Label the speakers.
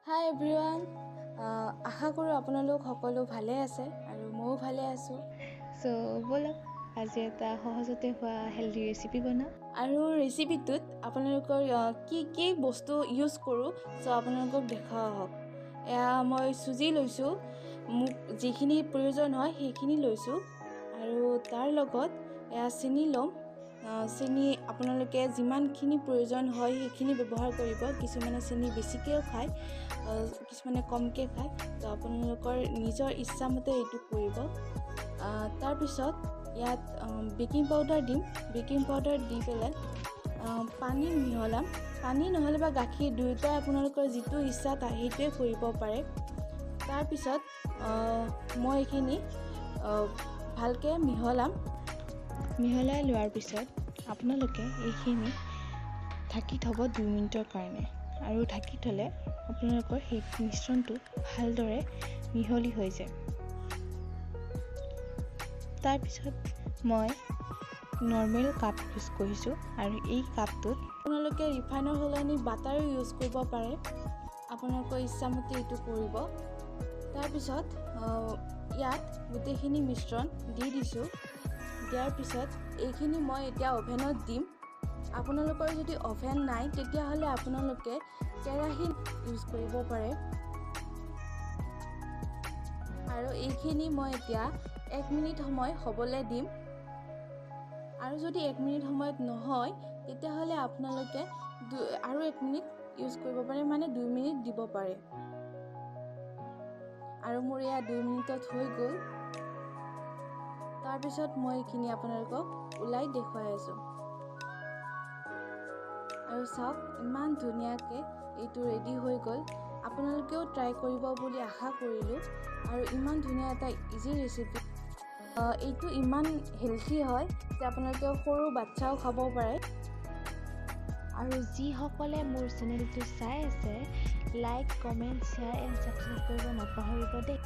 Speaker 1: হাই everyone, আশা কৰোঁ আপোনালোক সকলো ভালে আছে আৰু ময়ো ভালে আছোঁ।
Speaker 2: ব'লক আজি এটা সহজতে হোৱা হেল্ডি ৰেচিপি বনাওঁ।
Speaker 1: আৰু ৰেচিপিটোত আপোনালোকৰ কি কি বস্তু ইউজ কৰোঁ আপোনালোকক দেখুওৱা হওক। এয়া মই চুজি লৈছোঁ, মোক যিখিনি প্ৰয়োজন হয় সেইখিনি লৈছোঁ। আৰু তাৰ লগত এয়া চেনি ল'ম। চেনি আপোনালোকে যিমানখিনি প্ৰয়োজন হয় সেইখিনি ব্যৱহাৰ কৰিব। কিছুমানে চেনি বেছিকৈও খায়, কিছুমানে কমকৈ খায়, তো আপোনালোকৰ নিজৰ ইচ্ছামতে এইটো কৰিব। তাৰপিছত ইয়াত বেকিং পাউডাৰ দিম। বেকিং পাউডাৰ দি পেলাই পানী মিহলাম। পানী নহ'লে বা গাখীৰ দুয়োটাই আপোনালোকৰ যিটো ইচ্ছা সেইটোৱে কৰিব পাৰে। তাৰপিছত মই এইখিনি ভালকৈ মিহলাম।
Speaker 2: মিহলাই লোৱাৰ পিছত আপোনালোকে এইখিনি ঢাকি থ'ব 2 মিনিটৰ কাৰণে। আৰু ঢাকি থ'লে আপোনালোকৰ সেই মিশ্ৰণটো ভালদৰে মিহলি হৈ যায়। তাৰপিছত মই নৰ্মেল কাপ ইউজ কৰিছোঁ, আৰু এই কাপটোত
Speaker 1: আপোনালোকে ৰিফাইনৰ সলনি বাটাৰো ইউজ কৰিব পাৰে। আপোনালোকৰ ইচ্ছামতে এইটো কৰিব। তাৰপিছত ইয়াত গোটেইখিনি মিশ্ৰণ দি দিছোঁ। দিয়াৰ পিছত এইখিনি মই এতিয়া অভেনত দিম। আপোনালোকৰ যদি অভেন নাই তেতিয়াহ'লে আপোনালোকে কেৰাহী ইউজ কৰিব পাৰে। আৰু এইখিনি মই এতিয়া 1 মিনিট সময় হ'বলৈ দিম। আৰু যদি 1 মিনিট সময়ত নহয় তেতিয়াহ'লে আপোনালোকে আৰু 1 মিনিট ইউজ কৰিব পাৰে, মানে 2 মিনিট দিব পাৰে। আৰু মোৰ এয়া 2 মিনিটত হৈ গ'ল। তাৰপিছত মই এইখিনি আপোনালোকক ওলাই দেখুৱাই আছোঁ। আৰু চাওক, ইমান ধুনীয়াকৈ এইটো ৰেডি হৈ গ'ল। আপোনালোকেও ট্ৰাই কৰিব বুলি আশা কৰিলোঁ। আৰু ইমান ধুনীয়া এটা ইজি ৰেচিপি। এইটো ইমান হেল্থি হয় যে আপোনালোকে সৰু বাচ্চাও খাব পাৰে।
Speaker 2: আৰু যিসকলে মোৰ চেনেলটো চাই আছে, like, comment, share and subscribe কৰিব নাপাহৰিব দেই।